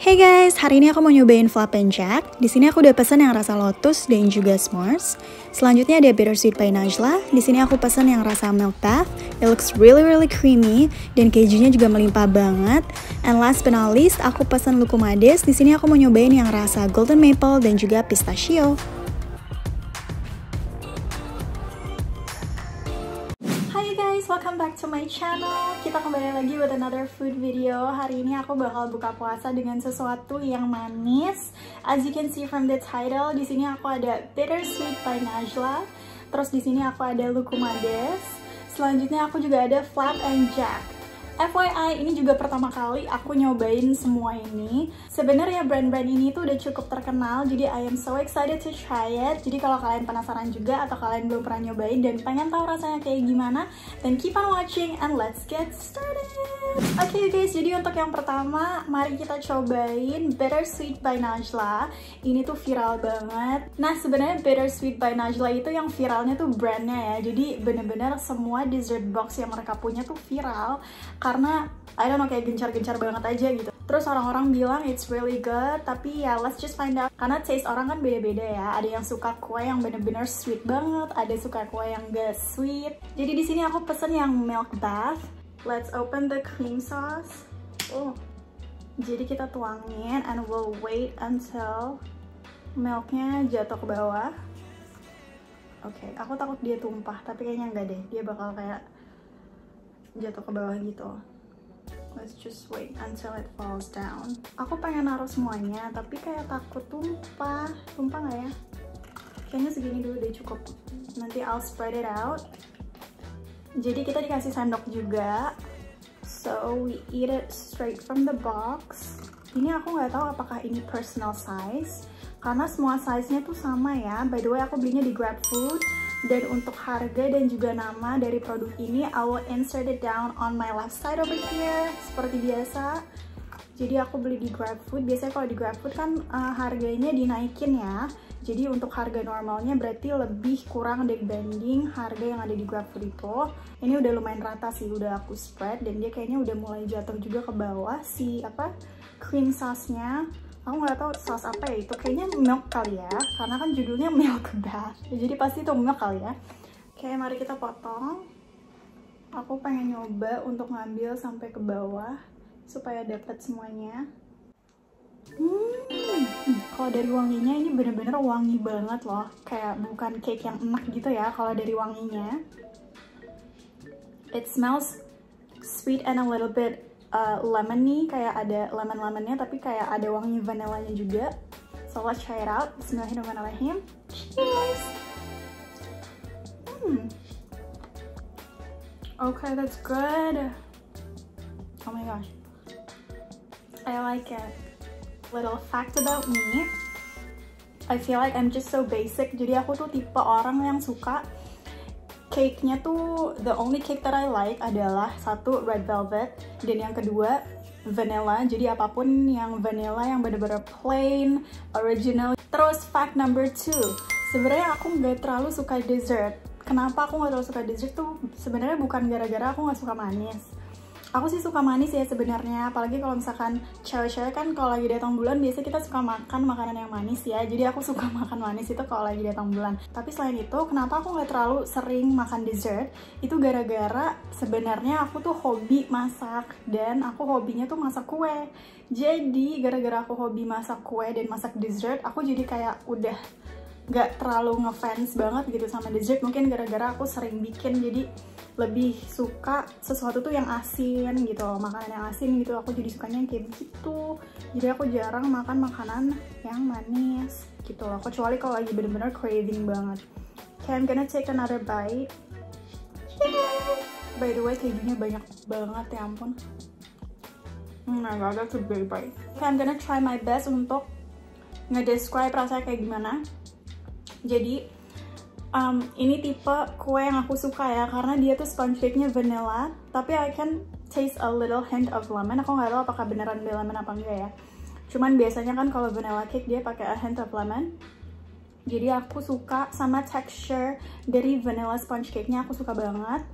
Hey guys, hari ini aku mau nyobain Flapjack. Di sini aku udah pesen yang rasa lotus dan juga s'mores. Selanjutnya ada bittersweet by Najla. Di sini aku pesen yang rasa milk bath. It looks really creamy dan kejunya juga melimpah banget. And last but not least, aku pesen lukumades. Di sini aku mau nyobain yang rasa golden maple dan juga pistachio. Hi guys, welcome back to my channel. Kita kembali lagi with another food video. Hari ini aku bakal buka puasa dengan sesuatu yang manis. As you can see from the title, di sini aku ada bittersweet by Najla. Terus di sini aku ada lukumades. Selanjutnya aku juga ada Flapjack. FYI, ini juga pertama kali aku nyobain semua ini. Sebenarnya brand-brand ini tuh udah cukup terkenal, jadi I am so excited to try it. Jadi kalau kalian penasaran juga atau kalian belum pernah nyobain dan pengen tahu rasanya kayak gimana, then keep on watching and let's get started. Oke guys, jadi untuk yang pertama, mari kita cobain bittersweet by Najla. Ini tuh viral banget. Nah, sebenarnya bittersweet by Najla itu yang viralnya tuh brandnya ya. Jadi bener-bener semua dessert box yang mereka punya tuh viral. Karena, I don't know, kayak gencar-gencar banget aja gitu. Terus orang-orang bilang it's really good, tapi ya let's just find out. Karena taste orang kan beda-beda ya. Ada yang suka kue yang bener-bener sweet banget, ada suka kue yang gak sweet. Jadi di sini aku pesen yang milk bath. Let's open the cream sauce. Oh, jadi kita tuangin and we'll wait until milknya jatuh ke bawah. Oke, aku takut dia tumpah, tapi kayaknya enggak deh. Dia bakal kayak jatuh ke bawah gitu. Let's just wait until it falls down. Aku pengen naruh semuanya, tapi kayak takut tumpah. Tumpah nggak ya? Kayaknya segini dulu deh cukup. Nanti I'll spread it out. Jadi kita dikasih sendok juga. So we eat it straight from the box. Ini aku nggak tahu apakah ini personal size, karena semua size-nya tuh sama ya. By the way, aku belinya di GrabFood. Dan untuk harga dan juga nama dari produk ini, I will insert it down on my left side over here, seperti biasa. Jadi aku beli di GrabFood. Biasanya kalau di GrabFood kan harganya dinaikin ya. Jadi untuk harga normalnya berarti lebih kurang dibanding harga yang ada di GrabFood itu. Ini udah lumayan rata sih, udah aku spread. Dan dia kayaknya udah mulai jatuh juga ke bawah si cream sauce-nya. Aku nggak tahu saus apa ya itu, kayaknya milk kali ya, karena kan judulnya milk bath, jadi pasti itu milk kali ya. Oke, mari kita potong. Aku pengen nyoba untuk ngambil sampai ke bawah supaya dapat semuanya. Kalau dari wanginya ini bener-bener wangi banget loh, kayak bukan cake yang enak gitu ya. Kalau dari wanginya, it smells sweet and a little bit lemony, kayak ada lemon-lemonnya, tapi kayak ada wangi vanillanya juga. So let's try it out. Bismillahirrahmanirrahim. Cheers! Okay, that's good. Oh my gosh, I like it. Little fact about me, I feel like I'm just so basic. Jadi aku tuh tipe orang yang suka cake-nya tuh, the only cake that I like adalah satu red velvet, dan yang kedua vanilla. Jadi apapun yang vanilla yang bener-bener plain, original. Terus fact number 2, sebenarnya aku nggak terlalu suka dessert. Kenapa aku nggak terlalu suka dessert tuh sebenarnya bukan gara-gara aku nggak suka manis. Aku sih suka manis ya sebenarnya, apalagi kalau misalkan cewek-cewek kan kalau lagi datang bulan biasanya kita suka makan makanan yang manis ya. Jadi aku suka makan manis itu kalau lagi datang bulan. Tapi selain itu, kenapa aku nggak terlalu sering makan dessert? Itu gara-gara sebenarnya aku tuh hobi masak dan aku hobinya tuh masak kue. Jadi gara-gara aku hobi masak kue dan masak dessert, aku jadi kayak udah nggak terlalu ngefans banget gitu sama dessert. Mungkin gara-gara aku sering bikin, jadi lebih suka sesuatu tuh yang asin gitu, makanan yang asin gitu. Aku jadi sukanya kayak begitu. Jadi aku jarang makan makanan yang manis gitu loh, kecuali kalau lagi bener-bener craving banget. Okay, I'm gonna take another bite. Cheers! By the way, kejunya banyak banget ya ampun. Oh my god, that's a big bite. Okay, I'm gonna try my best untuk nge-describe rasanya kayak gimana. Jadi ini tipe kue yang aku suka ya, karena dia tuh sponge cake-nya vanilla, tapi I can taste a little hint of lemon. Aku nggak tahu apakah beneran ada lemon apa enggak ya. Cuman biasanya kan kalau vanilla cake dia pakai a hint of lemon. Jadi aku suka sama texture dari vanilla sponge cake-nya, aku suka banget.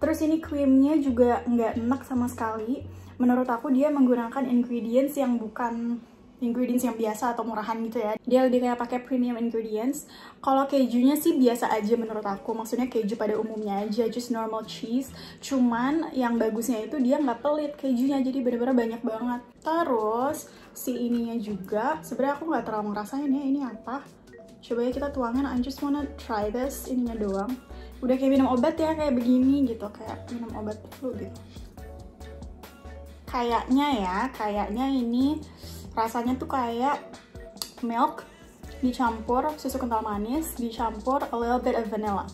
Terus ini creamnya juga nggak enak sama sekali. Menurut aku dia menggunakan ingredients yang bukan ingredients yang biasa atau murahan gitu ya. Dia lebih kayak pakai premium ingredients. Kalau kejunya sih biasa aja menurut aku. Maksudnya keju pada umumnya aja, just normal cheese. Cuman yang bagusnya itu dia nggak pelit kejunya, jadi bener-bener banyak banget. Terus si ininya juga, sebenarnya aku nggak terlalu ngerasain ya ini apa. Coba ya kita tuangin. I just wanna try this, ininya doang. Udah kayak minum obat ya, kayak begini gitu, kayak minum obat flu gitu. Kayaknya ini rasanya tuh kayak milk dicampur susu kental manis, dicampur a little bit of vanilla.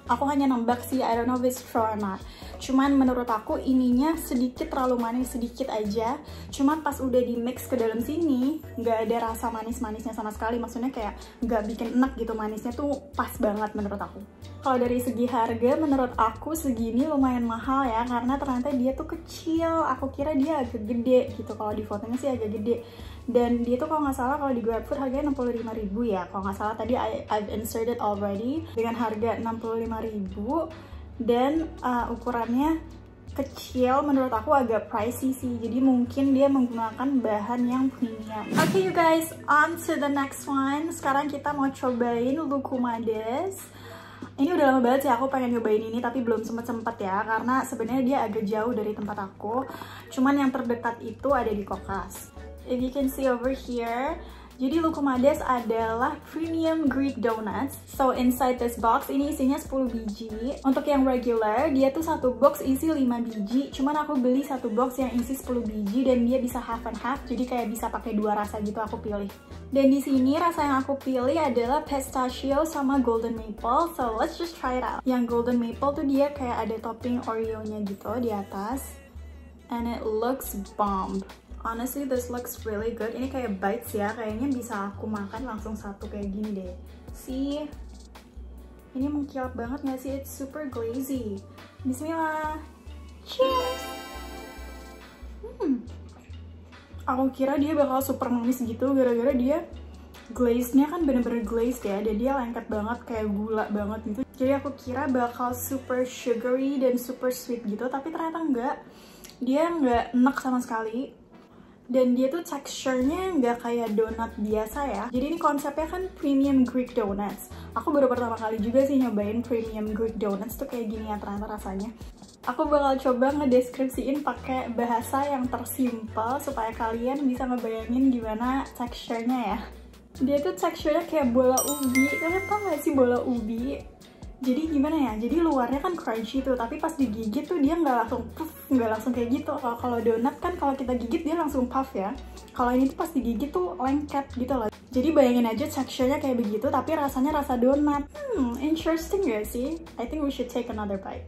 Aku hanya nembak sih, I don't know if it's true or not. Cuman menurut aku ininya sedikit terlalu manis, sedikit aja. Cuman pas udah di mix ke dalam sini, nggak ada rasa manis-manisnya sama sekali. Maksudnya kayak nggak bikin enak gitu, manisnya tuh pas banget menurut aku. Kalau dari segi harga, menurut aku segini lumayan mahal ya, karena ternyata dia tuh kecil. Aku kira dia agak gede gitu, kalau di fotonya sih agak gede. Dan dia tuh kalau nggak salah kalau di GrabFood harganya 65.000 ya. Kalau nggak salah tadi I've inserted already dengan harga 65.000 dan ukurannya kecil, menurut aku agak pricey sih. Jadi mungkin dia menggunakan bahan yang premium. Oke you guys, on to the next one. Sekarang kita mau cobain Lucumades. Ini udah lama banget sih aku pengen nyobain ini, tapi belum sempet ya, karena sebenarnya dia agak jauh dari tempat aku. Cuman yang terdekat itu ada di Kokas. If you can see over here, jadi Lucumades adalah premium Greek donuts. So inside this box ini isinya 10 biji. Untuk yang regular, dia tuh satu box isi 5 biji. Cuman aku beli satu box yang isi 10 biji dan dia bisa half and half. Jadi kayak bisa pakai dua rasa gitu aku pilih. Dan di sini rasa yang aku pilih adalah pistachio sama golden maple. So let's just try it out. Yang golden maple tuh dia kayak ada topping Oreo-nya gitu di atas. And it looks bomb. Honestly, this looks really good. Ini kayak bites ya, kayaknya bisa aku makan langsung satu kayak gini deh. See? Ini mengkilap banget gak sih? It's super glazy. Bismillah. Cheers! Aku kira dia bakal super manis gitu, gara-gara dia glaze-nya kan bener-bener glazed ya, dan dia lengket banget, kayak gula banget gitu. Jadi aku kira bakal super sugary dan super sweet gitu, tapi ternyata enggak. Dia nggak enak sama sekali. Dan dia tuh texture-nya nggak kayak donat biasa ya. Jadi ini konsepnya kan premium Greek donuts. Aku baru pertama kali juga sih nyobain premium Greek donuts tuh kayak gini ya ternyata rasanya. Aku bakal coba ngedeskripsiin pakai bahasa yang tersimpel supaya kalian bisa ngebayangin gimana texture-nya ya. Dia tuh texture-nya kayak bola ubi. Kalian tau gak sih bola ubi? Jadi gimana ya, jadi luarnya kan crunchy tuh, tapi pas digigit tuh dia nggak langsung puff, nggak langsung kayak gitu. Kalau donat kan kalau kita gigit dia langsung puff ya. Kalau ini tuh pas digigit tuh lengket gitu loh. Jadi bayangin aja texture-nya kayak begitu, tapi rasanya rasa donat. Interesting gak sih? I think we should take another bite.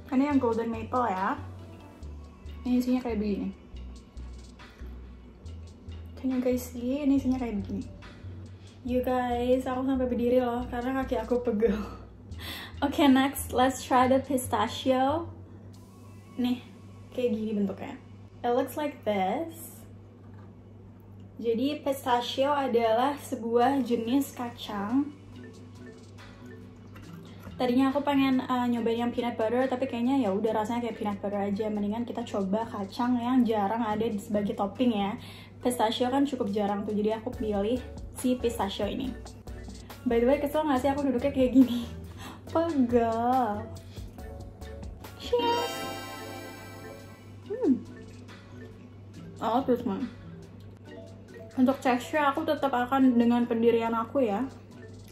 Ini yang golden maple ya. Ini isinya kayak begini. Can you guys see? Ini isinya kayak begini. You guys, aku sampai berdiri loh, karena kaki aku pegel. Okay, next, let's try the pistachio. Nih, kayak gini bentuknya. It looks like this. Jadi pistachio adalah sebuah jenis kacang. Tadinya aku pengen nyobain yang peanut butter, tapi kayaknya ya udah rasanya kayak peanut butter aja. Mendingan kita coba kacang yang jarang ada sebagai topping ya. Pistachio kan cukup jarang tuh, jadi aku pilih si pistachio ini. By the way, kesel gak sih aku duduknya kayak gini? Pegal. Cheers. Oh, terus man. Untuk texture aku tetap akan dengan pendirian aku ya.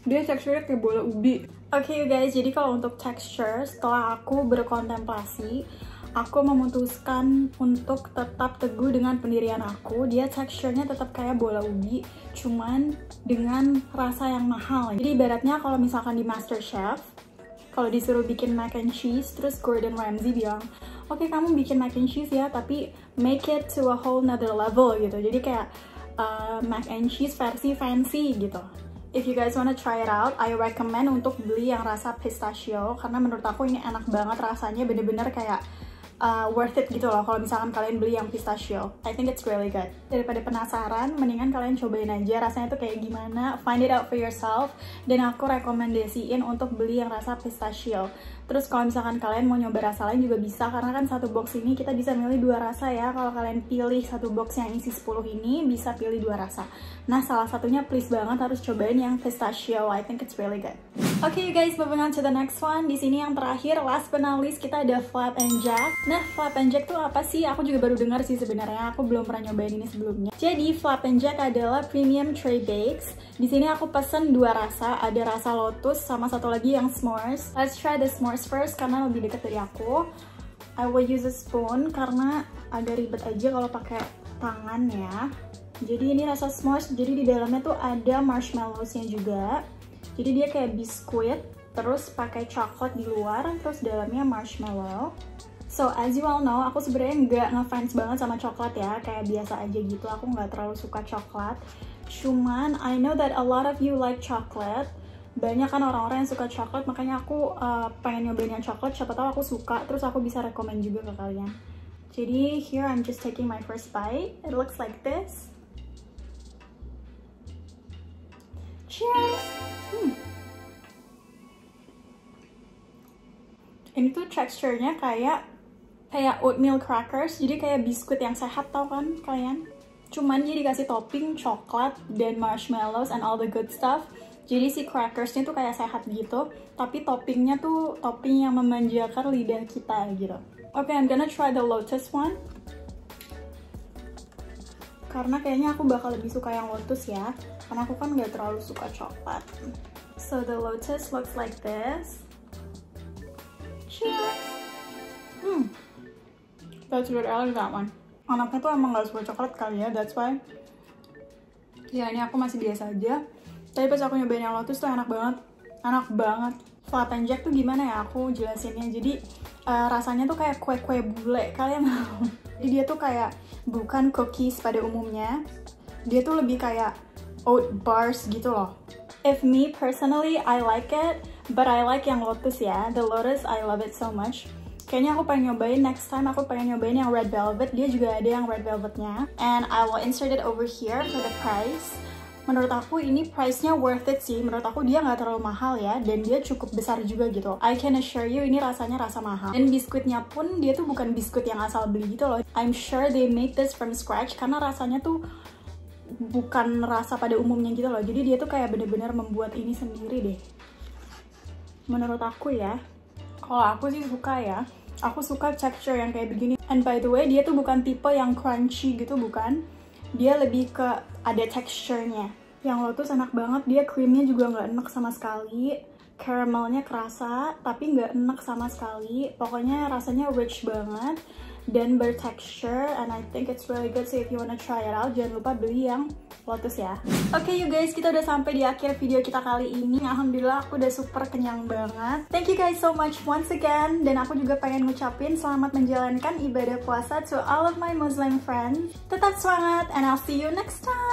Dia texture-nya kayak bola ubi. Oke you guys, jadi kalau untuk texture, setelah aku berkontemplasi, aku memutuskan untuk tetap teguh dengan pendirian aku. Dia texture-nya tetap kayak bola ubi, cuman dengan rasa yang mahal. Jadi ibaratnya kalau misalkan di MasterChef, kalau disuruh bikin mac and cheese, terus Gordon Ramsay bilang, oke, kamu bikin mac and cheese ya, tapi make it to a whole nother level gitu. Jadi kayak mac and cheese versi fancy gitu. If you guys wanna try it out, I recommend untuk beli yang rasa pistachio, karena menurut aku ini enak banget rasanya, bener-bener kayak worth it gitu loh kalau misalkan kalian beli yang pistachio. I think it's really good. Daripada penasaran, mendingan kalian cobain aja rasanya tuh kayak gimana, find it out for yourself. Dan aku rekomendasiin untuk beli yang rasa pistachio. Terus kalau misalkan kalian mau nyoba rasa lain juga bisa, karena kan satu box ini kita bisa milih 2 rasa ya. Kalau kalian pilih satu box yang isi 10 ini, bisa pilih 2 rasa. Nah, salah satunya please banget harus cobain yang pistachio. I think it's really good. Okay, you guys, moving on to the next one. Di sini yang terakhir, last but not least, kita ada Flap and Jack. Nah, Flap and Jack tuh apa sih? Aku juga baru dengar sih sebenarnya. Aku belum pernah nyobain ini sebelumnya. Jadi, Flap and Jack adalah premium tray bakes. Di sini aku pesen 2 rasa. Ada rasa lotus sama satu lagi yang s'mores. Let's try the s'mores first karena lebih dekat dari aku. I will use a spoon karena agak ribet aja kalau pakai tangan ya. Jadi ini rasa s'mores. Jadi di dalamnya tuh ada marshmallowsnya juga. Jadi dia kayak biskuit, terus pakai coklat di luar, terus dalamnya marshmallow. So as you all know, aku sebenarnya nggak ngefans banget sama coklat ya, kayak biasa aja gitu. Aku nggak terlalu suka coklat. Cuman I know that a lot of you like chocolate. Banyak kan orang-orang yang suka coklat, makanya aku pengen nyobain yang coklat. Siapa tahu aku suka, terus aku bisa rekomend juga ke kalian. Jadi here I'm just taking my first bite. It looks like this. Cheers! Ini tuh texture-nya kayak oatmeal crackers, jadi kayak biskuit yang sehat, tau kan kalian? Cuman dia dikasih topping coklat dan marshmallows and all the good stuff. Jadi si crackersnya tuh kayak sehat gitu, tapi toppingnya tuh topping yang memanjakan lidah kita gitu. Okay, I'm gonna try the lotus one. Karena kayaknya aku bakal lebih suka yang lotus ya, karena aku kan nggak terlalu suka coklat. So the lotus looks like this. Cheers! That's good, I like that one. Anaknya tuh emang gak suka coklat kali ya, that's why. Ya ini aku masih biasa aja. Tapi pas aku nyobain yang lotus tuh enak banget. Enak banget. Flap and Jack tuh gimana ya aku jelasinnya. Jadi rasanya tuh kayak kue-kue bule, kalian tahu. Jadi dia tuh kayak bukan cookies pada umumnya. Dia tuh lebih kayak oat bars gitu loh. If me personally, I like it, but I like yang lotus ya. The lotus, I love it so much. Kayaknya aku pengen nyobain next time, aku pengen nyobain yang red velvet. Dia juga ada yang red velvetnya. And I will insert it over here for the price. Menurut aku ini price-nya worth it sih. Menurut aku dia nggak terlalu mahal ya. Dan dia cukup besar juga gitu. I can assure you ini rasanya rasa mahal. Dan biskuitnya pun dia tuh bukan biskuit yang asal beli gitu loh. I'm sure they made this from scratch. Karena rasanya tuh bukan rasa pada umumnya gitu loh. Jadi dia tuh kayak bener-bener membuat ini sendiri deh. Menurut aku ya. Kalau aku sih suka ya. Aku suka texture yang kayak begini. And by the way, dia tuh bukan tipe yang crunchy gitu, bukan. Dia lebih ke ada texture-nya. Yang lotus enak banget, dia creamnya juga nggak enak sama sekali. Caramelnya kerasa, tapi nggak enak sama sekali. Pokoknya rasanya rich banget. Dan bertexture, and I think it's really good. So if you wanna try it out, jangan lupa beli yang lotus ya. Oke you guys, kita udah sampai di akhir video kita kali ini. Alhamdulillah aku udah super kenyang banget. Thank you guys so much once again. Dan aku juga pengen ngucapin selamat menjalankan ibadah puasa to all of my Muslim friends. Tetap semangat, and I'll see you next time.